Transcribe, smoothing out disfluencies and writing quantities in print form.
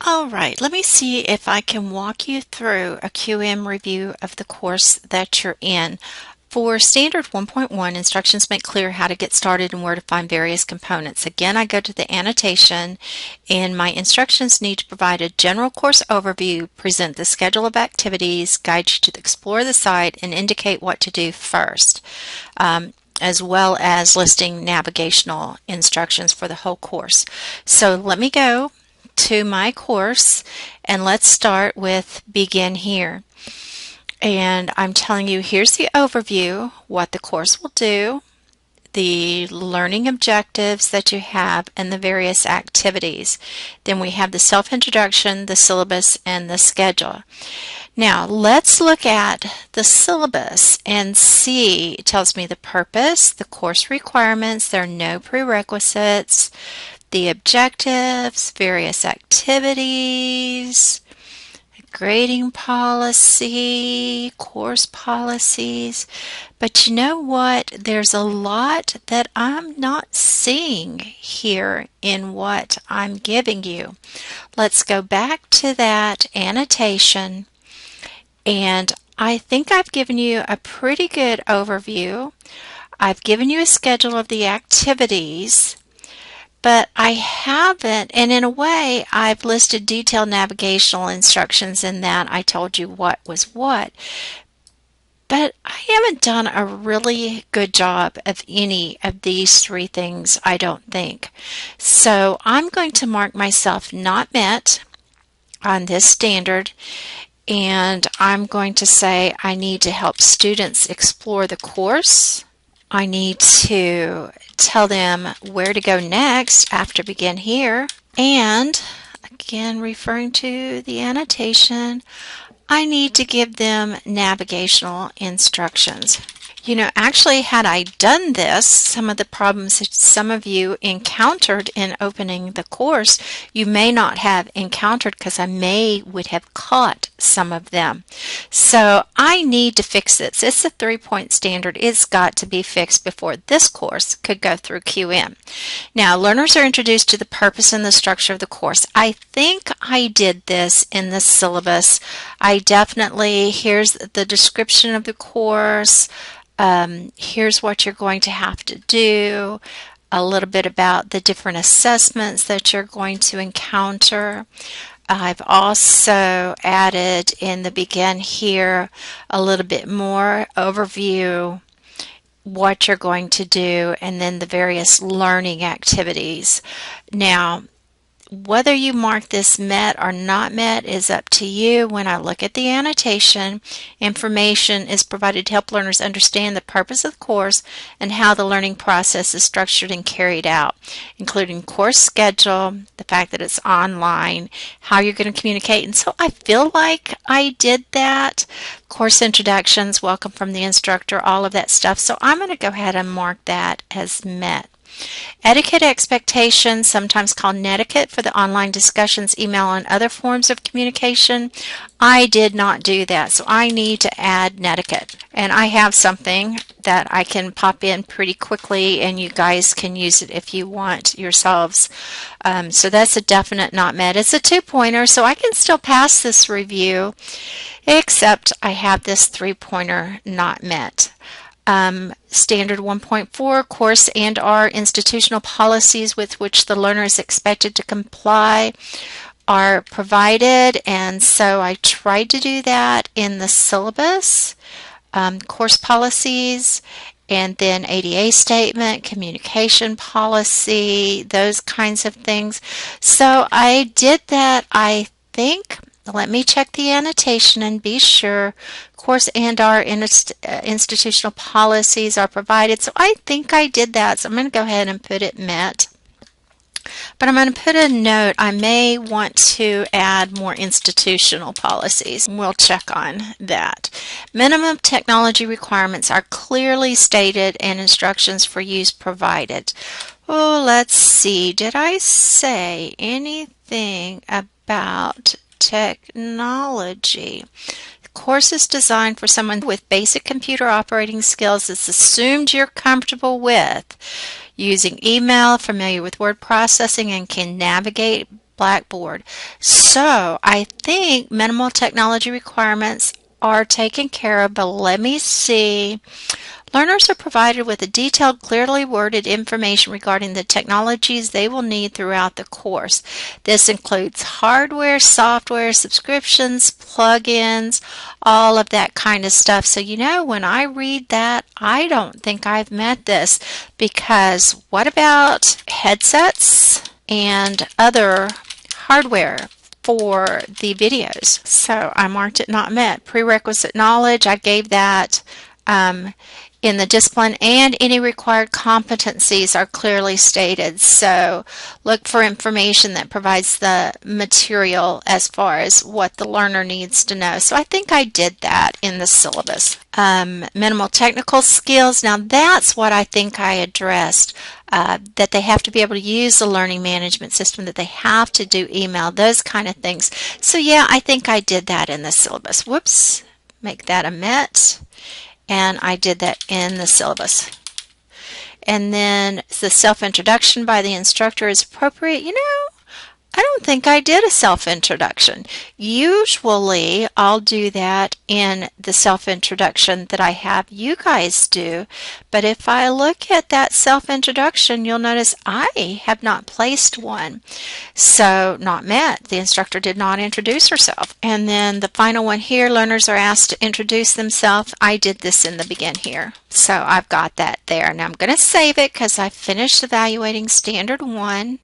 All right, let me see if I can walk you through a QM review of the course that you're in. For Standard 1.1, instructions make clear how to get started and where to find various components. Again, I go to the annotation, and my instructions need to provide a general course overview, present the schedule of activities, guide you to explore the site, and indicate what to do first, as well as listing navigational instructions for the whole course. So let me go to my course, and let's start with Begin Here. And I'm telling you, here's the overview, what the course will do, the learning objectives that you have, and the various activities. Then we have the self-introduction, the syllabus, and the schedule. Now, let's look at the syllabus and see. It tells me the purpose, the course requirements, there are no prerequisites, the objectives, various activities, grading policy, course policies. But you know what? There's a lot that I'm not seeing here in what I'm giving you. Let's go back to that annotation, and I think I've given you a pretty good overview. I've given you a schedule of the activities, but I haven't, and in a way, I've listed detailed navigational instructions in that I told you what was what. But I haven't done a really good job of any of these three things, I don't think. So I'm going to mark myself not met on this standard, and I'm going to say I need to help students explore the course. I need to tell them where to go next after Begin Here. And again, referring to the annotation, I need to give them navigational instructions. You know, actually, had I done this, some of the problems that some of you encountered in opening the course, you may not have encountered because I would have caught some of them. So I need to fix this. It's a 3-point standard. It's got to be fixed before this course could go through QM. Now, learners are introduced to the purpose and the structure of the course. I think I did this in the syllabus. Here's the description of the course. Here's what you're going to have to do, a little bit about the different assessments that you're going to encounter. I've also added in the Begin Here a little bit more overview, what you're going to do, and then the various learning activities. Now, whether you mark this met or not met is up to you. When I look at the annotation, information is provided to help learners understand the purpose of the course and how the learning process is structured and carried out, including course schedule, the fact that it's online, how you're going to communicate. And so I feel like I did that. Course introductions, welcome from the instructor, all of that stuff. So I'm going to go ahead and mark that as met. Etiquette expectations, sometimes called netiquette, for the online discussions, email, and other forms of communication. I did not do that, so I need to add netiquette. And I have something that I can pop in pretty quickly, and you guys can use it if you want yourselves. So that's a definite not met. It's a 2-pointer, so I can still pass this review, except I have this 3-pointer not met. Standard 1.4, course and/or institutional policies with which the learner is expected to comply are provided, and so I tried to do that in the syllabus. Course policies, and then ADA statement, communication policy, those kinds of things. So I did that, I think. Let me check the annotation and be sure. Course and/or institutional policies are provided. So I think I did that. So I'm going to go ahead and put it met. But I'm going to put a note. I may want to add more institutional policies. We'll check on that. Minimum technology requirements are clearly stated and instructions for use provided. Oh, let's see. Did I say anything about technology? The course is designed for someone with basic computer operating skills. It's assumed you're comfortable with using email, familiar with word processing, and can navigate Blackboard. So I think minimal technology requirements are taken care of, but let me see. Learners are provided with a detailed, clearly worded information regarding the technologies they will need throughout the course. This includes hardware, software, subscriptions, plugins, all of that kind of stuff. So, when I read that, I don't think I've met this, because what about headsets and other hardware for the videos? So I marked it not met. Prerequisite knowledge, I gave that in the discipline, and any required competencies are clearly stated. So look for information that provides the material as far as what the learner needs to know. So I think I did that in the syllabus. Minimal technical skills, now that's what I think I addressed. That they have to be able to use the learning management system, that they have to do email, those kind of things. So yeah, I think I did that in the syllabus. Whoops, make that a met. And I did that in the syllabus. And then the self-introduction by the instructor is appropriate. I don't think I did a self-introduction. Usually I'll do that in the self-introduction that I have you guys do. But if I look at that self-introduction, you'll notice I have not placed one. So not met. The instructor did not introduce herself. And then the final one here, learners are asked to introduce themselves. I did this in the begin here. So I've got that there. Now I'm going to save it because I finished evaluating Standard 1.